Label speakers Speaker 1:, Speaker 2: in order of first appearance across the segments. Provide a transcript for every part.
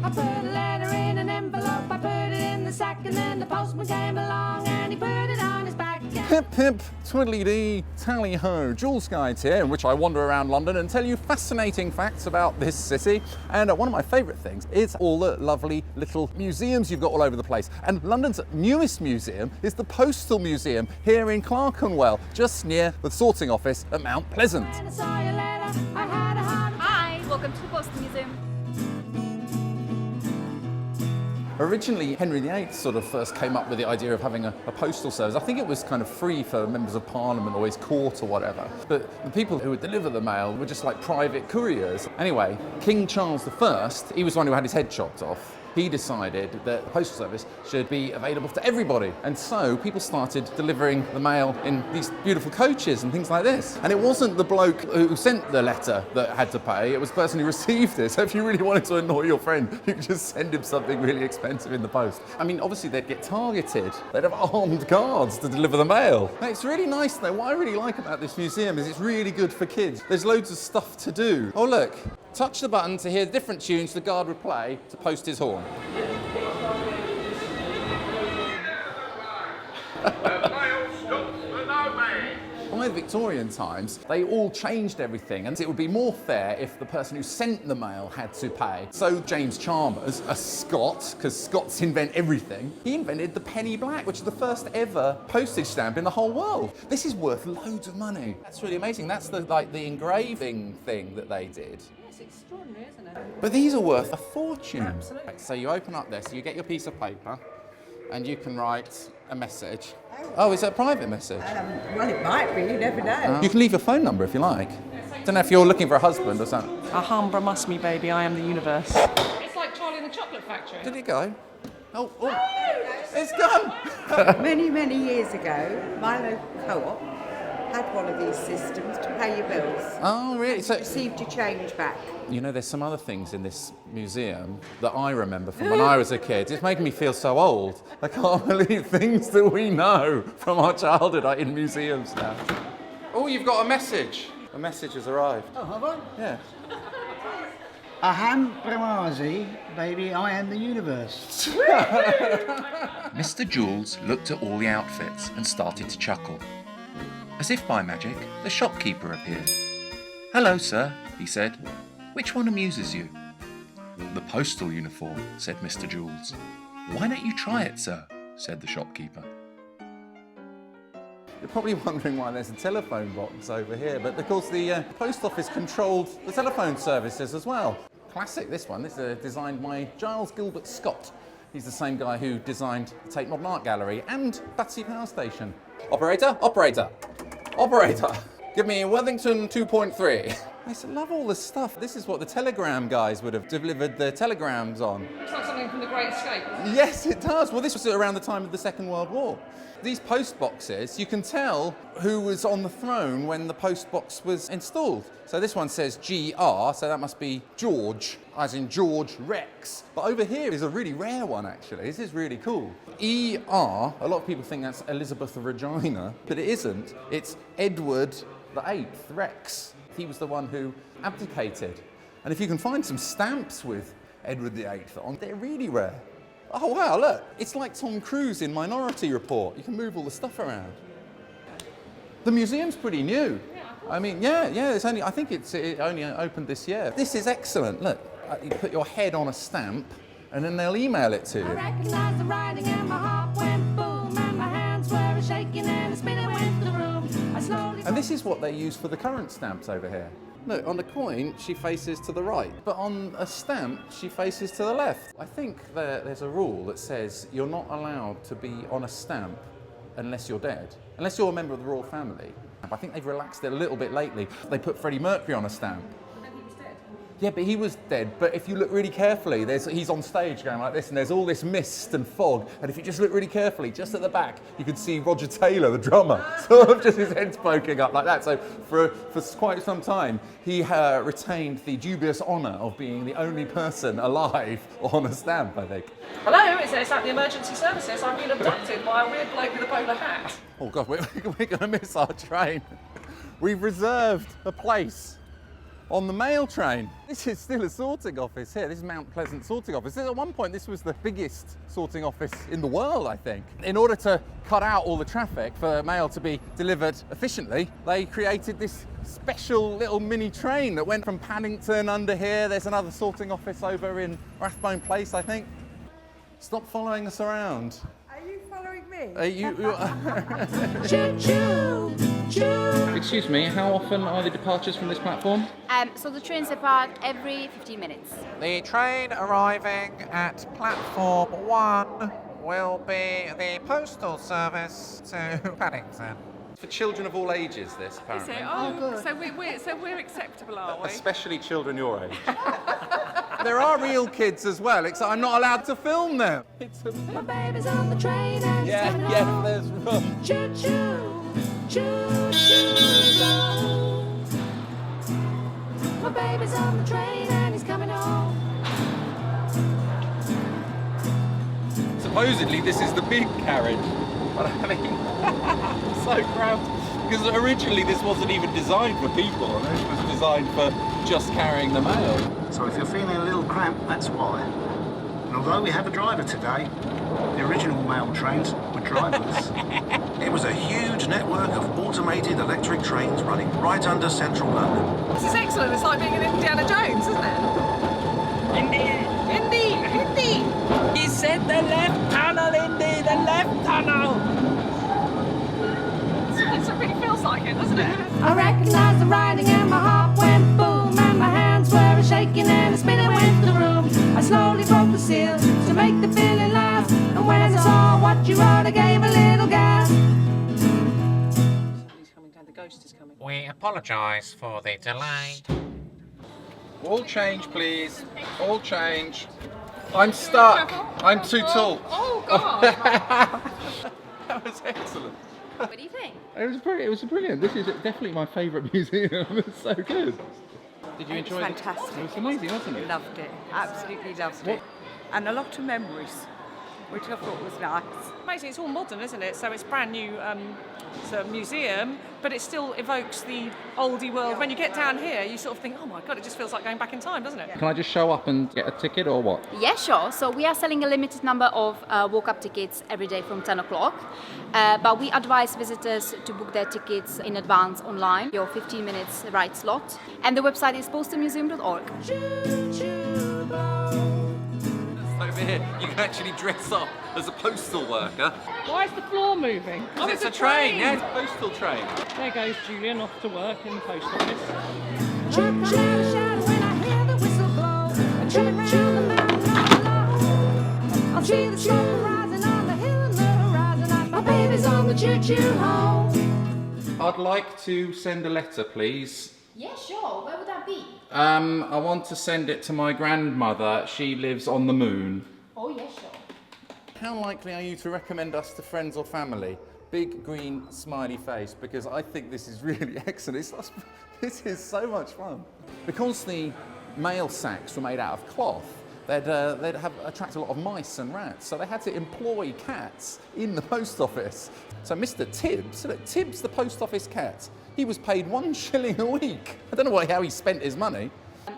Speaker 1: I put a letter in an envelope, I put it in the sack, and then the postman came along and he put it on his back.
Speaker 2: Pip pip, twiddly-dee, tally-ho, Joolz Guides here, in which I wander around London and tell you fascinating facts about this city. And one of my favourite things is all the lovely little museums you've got all over the place. And London's newest museum is the Postal Museum here in Clerkenwell, just near the sorting office at Mount Pleasant.
Speaker 1: When I saw your letter, I had a heart attack.
Speaker 3: Hi, welcome to the Postal Museum.
Speaker 2: Originally, Henry VIII sort of first came up with the idea of having a postal service. I think it was kind of free for members of Parliament or his court or whatever. But the people who would deliver the mail were just like private couriers. Anyway, King Charles I, he was the one who had his head chopped off. He decided that the postal service should be available to everybody. And so people started delivering the mail in these beautiful coaches and things like this. And it wasn't the bloke who sent the letter that had to pay, it was the person who received it. So if you really wanted to annoy your friend, you could just send him something really expensive in the post. I mean, obviously they'd get targeted. They'd have armed guards to deliver the mail. Now, it's really nice though. What I really like about this museum is it's really good for kids. There's loads of stuff to do. Oh look, touch the button to hear different tunes the guard would play to post his horn. By the Victorian times, they all changed everything, and it would be more fair if the person who sent the mail had to pay. So James Chalmers, a Scot, because Scots invent everything, he invented the penny black, which is the first ever postage stamp in the whole world. This is worth loads of money. That's really amazing. That's the engraving thing that they did.
Speaker 3: It's extraordinary, isn't it?
Speaker 2: But these are worth a fortune.
Speaker 3: Absolutely.
Speaker 2: So you open up this, you get your piece of paper, and you can write a message. Oh, is that a private message?
Speaker 4: Well, it might be, you never know.
Speaker 2: You can leave your phone number if you like. Don't know if you're looking for a husband or something.
Speaker 5: Alhambra must me, baby, I am the universe.
Speaker 3: It's like Charlie and the Chocolate Factory.
Speaker 2: Did it go? Oh, it's gone!
Speaker 4: Many, many years ago, my local co-op had one of these systems to pay your bills.
Speaker 2: Oh, really? So,
Speaker 4: Received your change back.
Speaker 2: you know, there's some other things in this museum that I remember from when I was a kid. It's making me feel so old. I can't believe things that we know from our childhood are in museums now. Oh, you've got a message. A message has arrived.
Speaker 6: Oh, have I?
Speaker 2: Yeah.
Speaker 6: Aham Brahmazi, baby, I am the universe.
Speaker 7: Mr. Joolz looked at all the outfits and started to chuckle. As if by magic, the shopkeeper appeared. "Hello, sir," he said. "Which one amuses you?" "The postal uniform," said Mr. Joolz. "Why don't you try it, sir?" said the shopkeeper.
Speaker 2: You're probably wondering why there's a telephone box over here, but of course the post office controlled the telephone services as well. Classic, this one. This is designed by Giles Gilbert Scott. He's the same guy who designed the Tate Modern Art Gallery and Battersea Power Station. Operator, operator, operator. Give me Worthington 2.3. I used to love all this stuff. This is what the telegram guys would have delivered their telegrams on.
Speaker 3: It's like something from The Great Escape.
Speaker 2: Yes, it does. Well, this was around the time of the Second World War. These post boxes, you can tell who was on the throne when the post box was installed. So this one says GR, so that must be George, as in George Rex. But over here is a really rare one, actually. This is really cool. ER, a lot of people think that's Elizabeth Regina, but it isn't. It's Edward VIII, Rex. He was the one who abdicated. And if you can find some stamps with Edward VIII on, they're really rare. Oh wow, look, it's like Tom Cruise in Minority Report. You can move all the stuff around. The museum's pretty new. I mean, yeah, it's only, I think it only opened this year. This is excellent, look. You put your head on a stamp and then they'll email it to
Speaker 1: I
Speaker 2: you.
Speaker 1: recognized the writing and my heart went boom, and my hands were shaking and a spinning went the room. I slowly.
Speaker 2: And this is what they use for the current stamps over here. Look, on the coin, she faces to the right, but on a stamp, she faces to the left. I think there's a rule that says you're not allowed to be on a stamp unless you're dead, unless you're a member of the royal family. I think they've relaxed it a little bit lately. They put Freddie Mercury on a stamp. Yeah, but he was dead. But if you look really carefully, he's on stage going like this, and there's all this mist and fog. And if you just look really carefully, just at the back, you can see Roger Taylor, the drummer, sort of just his head's poking up like that. So for quite some time, he retained the dubious honour of being the only person alive on a stamp, I think.
Speaker 3: Hello, it's at the emergency services. I've been abducted by a weird bloke with a bowler hat.
Speaker 2: Oh God, we're going to miss our train. We've reserved a place. on the mail train. This is still a sorting office here. This is Mount Pleasant sorting office. At one point, this was the biggest sorting office in the world, I think. In order to cut out all the traffic for mail to be delivered efficiently, they created this special little mini train that went from Paddington under here. There's another sorting office over in Rathbone Place, I think. Stop following us around.
Speaker 4: Are you following me?
Speaker 1: Choo-choo, choo.
Speaker 2: Excuse me, how often are the departures from this platform?
Speaker 8: So the trains depart every 15 minutes.
Speaker 9: The train arriving at platform 1 will be the postal service to Paddington.
Speaker 2: For children of all ages, this apparently.
Speaker 3: So we're acceptable, are we?
Speaker 2: Especially children your age. There are real kids as well, except I'm not allowed to film them.
Speaker 1: My baby's on the train and he's coming home.
Speaker 2: there's room.
Speaker 1: Choo-choo, choo-choo, blow. My baby's on the train and he's coming home.
Speaker 2: Supposedly this is the big carriage, but I mean, I'm so proud. Because originally this wasn't even designed for people, and this was designed for just carrying the mail.
Speaker 6: So if you're feeling a little cramped, that's why. And although we have a driver today, the original mail trains were driverless.
Speaker 10: It was a huge network of automated electric trains running right under central London.
Speaker 3: This is excellent. It's like being in Indiana Jones, isn't it? Indy!
Speaker 5: He said the left tunnel, Indy, the left tunnel.
Speaker 3: It really feels like it, doesn't it?
Speaker 1: I recognized the writing and my heart went boom, and my hands were shaking and a spinning went the room. I slowly broke the seal to make the feeling last, and when I saw what you wrote, I gave a little gasp.
Speaker 5: He's coming down, the ghost is coming.
Speaker 9: We apologise for the delay.
Speaker 2: All change, please. All change. I'm stuck. I'm too tall.
Speaker 3: Oh, God.
Speaker 2: That was excellent.
Speaker 8: What do you think?
Speaker 2: It was brilliant. This is definitely my favourite museum. It's so good. Did you enjoy it?
Speaker 4: Fantastic.
Speaker 2: It was amazing, wasn't it?
Speaker 4: Loved it. Absolutely loved it. And a lot of memories, which I thought was nice.
Speaker 3: Basically, it's all modern, isn't it? So it's brand new. It's a museum, but it still evokes the oldie world. When you get down here, you sort of think, oh my God, it just feels like going back in time, doesn't it?
Speaker 2: Can I just show up and get a ticket or what?
Speaker 8: Yeah, sure. So we are selling a limited number of walk-up tickets every day from 10 o'clock. But we advise visitors to book their tickets in advance online, your 15 minutes ride slot. And the website is postalmuseum.org.
Speaker 1: Choo-choo, blow.
Speaker 2: Over here, you can actually dress up as a postal worker.
Speaker 5: Why is the floor moving?
Speaker 3: Oh,
Speaker 2: It's a train, yeah, it's a postal train.
Speaker 5: There goes Julian off to work in the post office.
Speaker 1: Choo-choo, shout when I hear the whistle blow. Choo-choo, the mountain all alone. I'll see the smoke rising on the hill and the horizon. My baby's on the choo-choo home.
Speaker 2: I'd like to send a letter, please.
Speaker 8: Yeah, sure. Where would that be?
Speaker 2: I want to send it to my grandmother. She lives on the moon.
Speaker 8: Oh, yeah, sure.
Speaker 2: How likely are you to recommend us to friends or family? Big green smiley face, because I think this is really excellent. This is so much fun. Because the mail sacks were made out of cloth, they'd attract a lot of mice and rats, so they had to employ cats in the post office. So Mr. Tibbs, look, Tibbs the post office cat, he was paid 1 shilling a week. I don't know how he spent his money.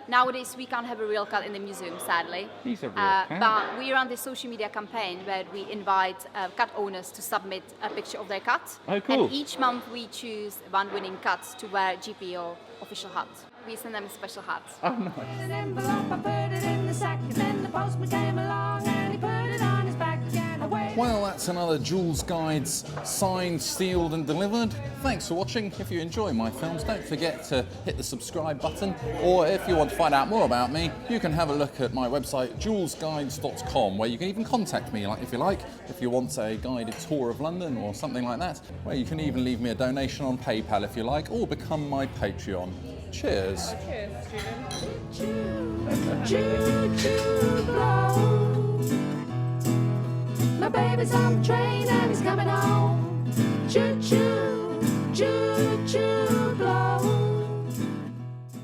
Speaker 8: Nowadays, we can't have a real cat in the museum, sadly.
Speaker 2: He's a real cat.
Speaker 8: But we run this social media campaign where we invite cat owners to submit a picture of their cat.
Speaker 2: Oh, cool.
Speaker 8: And each month we choose one winning cat to wear GPO official hat. We send them a special hat.
Speaker 2: Oh, nice.
Speaker 1: An envelope, I put it in the sack, and then the postman came along and he put it on his back again. I waited.
Speaker 2: Well, that's another Joolz Guides signed, sealed and delivered. Thanks for watching. If you enjoy my films, don't forget to hit the subscribe button. Or if you want to find out more about me, you can have a look at my website, joolzguides.com, where you can even contact me if you like, if you want a guided tour of London or something like that, where you can even leave me a donation on PayPal if you like, or become my Patreon. Cheers.
Speaker 1: Choo-choo, blow. My baby's on the train and he's coming home. Choo-choo.